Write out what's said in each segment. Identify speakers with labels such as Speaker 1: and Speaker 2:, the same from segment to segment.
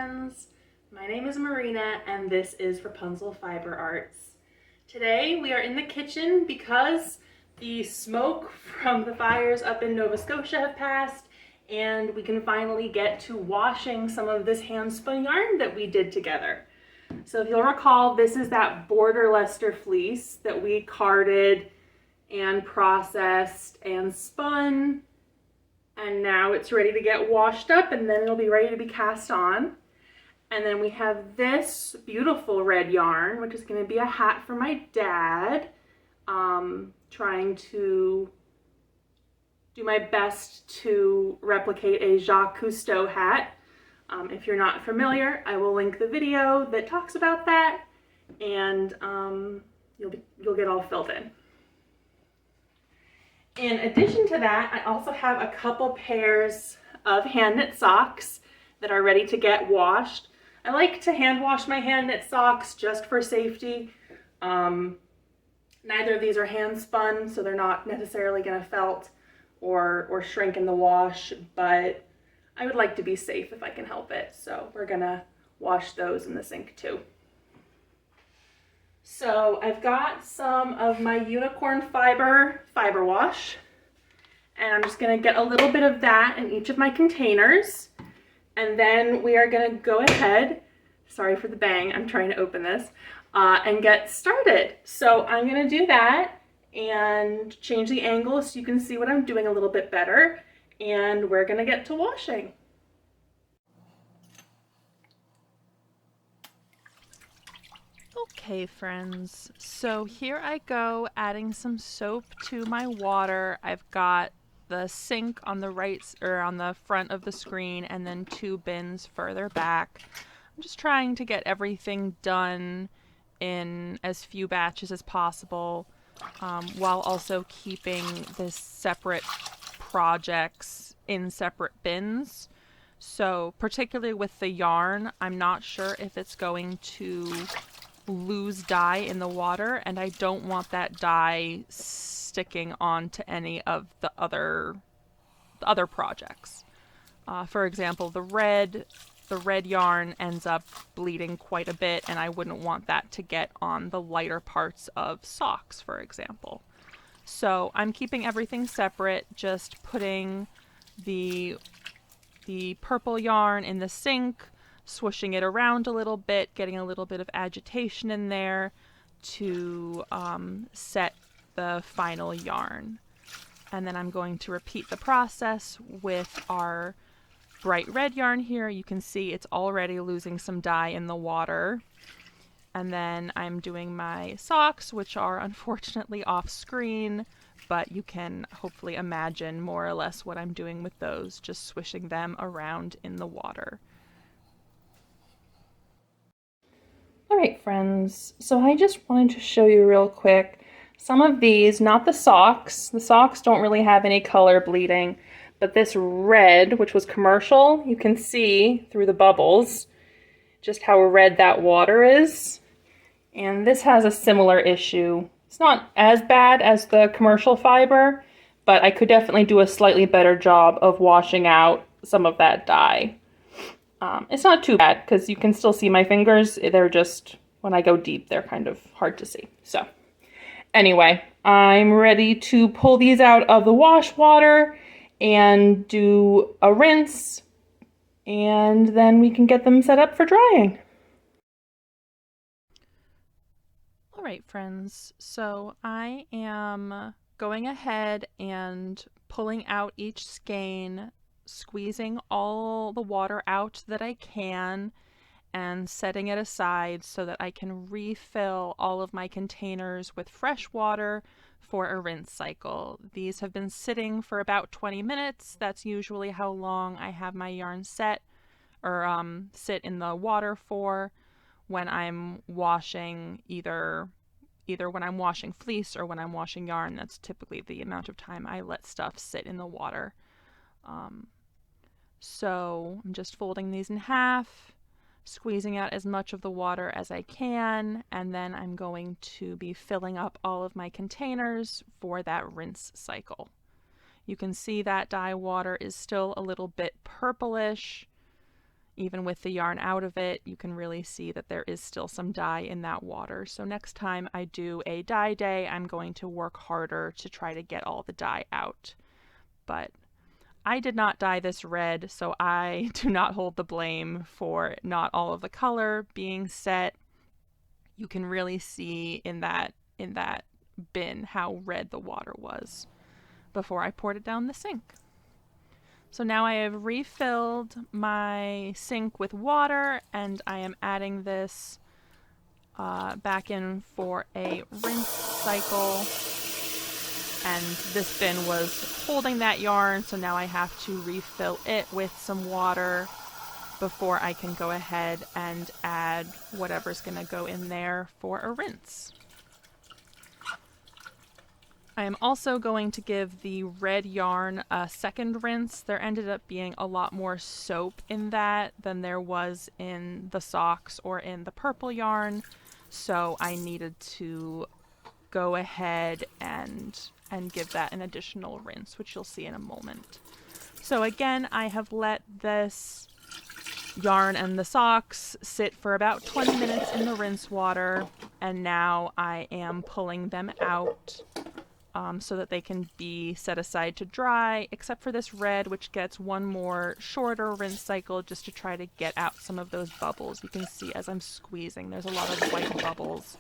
Speaker 1: friends. My name is Marina and this is Rapunzel Fiber Arts. Today we are in the kitchen because the smoke from the fires up in Nova Scotia have passed and we can finally get to washing some of this hand spun yarn that we did together. So if you'll recall, this is that border Leicester fleece that we carded and processed and spun, and now it's ready to get washed up and then it'll be ready to be cast on. And then we have this beautiful red yarn, which is going to be a hat for my dad. Trying to do my best to replicate a Jacques Cousteau hat. If you're not familiar, I will link the video that talks about that, and you'll get all filled in. In addition to that, I also have a couple pairs of hand knit socks that are ready to get washed. I like to hand wash my hand knit socks just for safety. Neither of these are hand spun, so they're not necessarily going to felt or shrink in the wash, but I would like to be safe if I can help it. So we're going to wash those in the sink too. So I've got some of my unicorn fiber wash, and I'm just going to get a little bit of that in each of my containers, and then we are going to go ahead, sorry for the bang, I'm trying to open this, and get started. So I'm going to do that and change the angle so you can see what I'm doing a little bit better, and we're going to get to washing.
Speaker 2: Okay friends, so here I go adding some soap to my water. I've got the sink on the right or on the front of the screen and then two bins further back. I'm just trying to get everything done in as few batches as possible, while also keeping the separate projects in separate bins. So particularly with the yarn, I'm not sure if it's going to lose dye in the water, and I don't want that dye sticking on to any of the other projects. For example, the red yarn ends up bleeding quite a bit, and I wouldn't want that to get on the lighter parts of socks, for example. So I'm keeping everything separate, just putting the purple yarn in the sink, swooshing it around a little bit, getting a little bit of agitation in there to set the final yarn. And then I'm going to repeat the process with our bright red yarn here. You can see it's already losing some dye in the water. And then I'm doing my socks, which are unfortunately off screen, but you can hopefully imagine more or less what I'm doing with those, just swishing them around in the water.
Speaker 1: Alright friends, so I just wanted to show you real quick some of these, not the socks don't really have any color bleeding, but this red, which was commercial, you can see through the bubbles just how red that water is, and this has a similar issue. It's not as bad as the commercial fiber, but I could definitely do a slightly better job of washing out some of that dye. It's not too bad because you can still see my fingers. They're just, when I go deep, they're kind of hard to see. So anyway, I'm ready to pull these out of the wash water and do a rinse, and then we can get them set up for drying.
Speaker 2: All right, friends, so I am going ahead and pulling out each skein, squeezing all the water out that I can, and setting it aside so that I can refill all of my containers with fresh water for a rinse cycle. These have been sitting for about 20 minutes. That's usually how long I have my yarn set or sit in the water for when I'm washing either when I'm washing fleece or when I'm washing yarn. That's typically the amount of time I let stuff sit in the water. So I'm just folding these in half, squeezing out as much of the water as I can, and then I'm going to be filling up all of my containers for that rinse cycle. You can see that dye water is still a little bit purplish. Even with the yarn out of it, you can really see that there is still some dye in that water. So next time I do a dye day, I'm going to work harder to try to get all the dye out. But I did not dye this red, so I do not hold the blame for not all of the color being set. You can really see in that bin how red the water was before I poured it down the sink. So now I have refilled my sink with water, and I am adding this back in for a rinse cycle. And this bin was holding that yarn, so now I have to refill it with some water before I can go ahead and add whatever's going to go in there for a rinse. I am also going to give the red yarn a second rinse. There ended up being a lot more soap in that than there was in the socks or in the purple yarn, so I needed to go ahead and give that an additional rinse, which you'll see in a moment. So again, I have let this yarn and the socks sit for about 20 minutes in the rinse water, and now I am pulling them out so that they can be set aside to dry, except for this red, which gets one more shorter rinse cycle just to try to get out some of those bubbles. You can see as I'm squeezing, there's a lot of white bubbles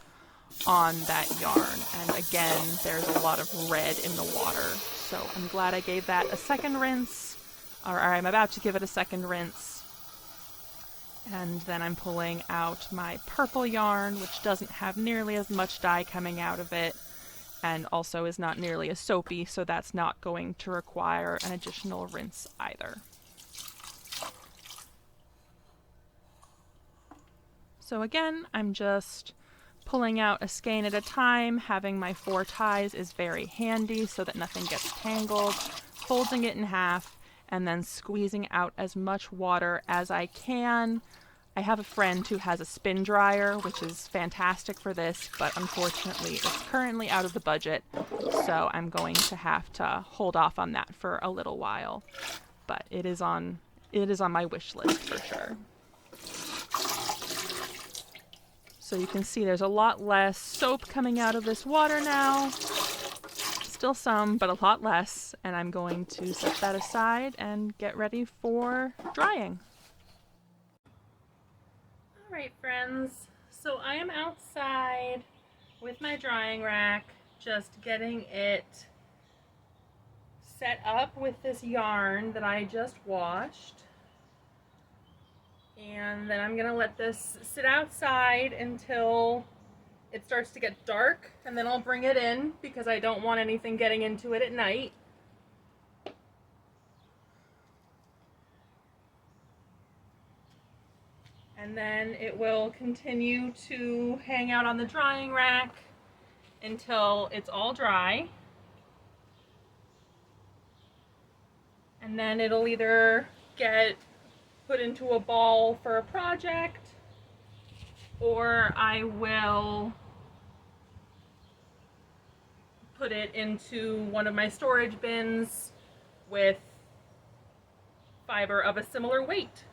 Speaker 2: on that yarn, and again there's a lot of red in the water, so I'm glad I gave that a second rinse, or I'm about to give it a second rinse. And then I'm pulling out my purple yarn, which doesn't have nearly as much dye coming out of it and also is not nearly as soapy, so that's not going to require an additional rinse either. So again, I'm just pulling out a skein at a time. Having my 4 ties is very handy so that nothing gets tangled. Folding it in half and then squeezing out as much water as I can. I have a friend who has a spin dryer, which is fantastic for this, but unfortunately it's currently out of the budget, so I'm going to have to hold off on that for a little while. But it is on my wish list for sure. So you can see there's a lot less soap coming out of this water now. Still some, but a lot less, and I'm going to set that aside and get ready for drying.
Speaker 1: Alright friends, so I am outside with my drying rack, just getting it set up with this yarn that I just washed. And then I'm gonna let this sit outside until it starts to get dark, and then I'll bring it in because I don't want anything getting into it at night. And then it will continue to hang out on the drying rack until it's all dry. And then it'll either get put into a ball for a project, or I will put it into one of my storage bins with fiber of a similar weight.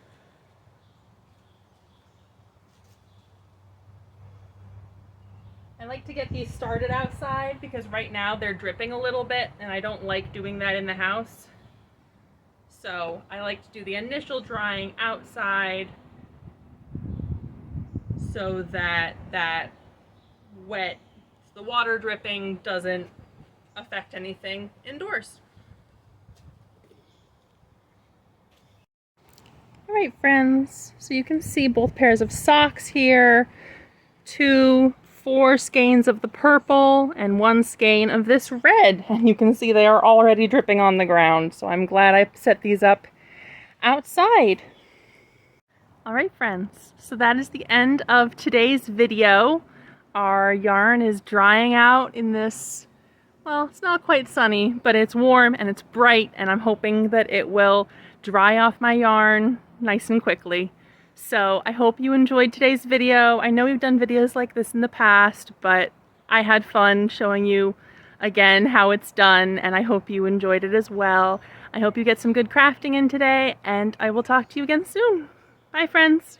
Speaker 1: I like to get these started outside because right now they're dripping a little bit and I don't like doing that in the house. So I like to do the initial drying outside so that the water dripping doesn't affect anything indoors. All right, friends, so you can see both pairs of socks here, 4 skeins of the purple and 1 skein of this red, and you can see they are already dripping on the ground, so I'm glad I set these up outside. Alright friends, so that is the end of today's video. Our yarn is drying out in this, well, it's not quite sunny, but it's warm and it's bright, and I'm hoping that it will dry off my yarn nice and quickly. So I hope you enjoyed today's video. I know we've done videos like this in the past, but I had fun showing you again how it's done, and I hope you enjoyed it as well. I hope you get some good crafting in today, and I will talk to you again soon. Bye, friends.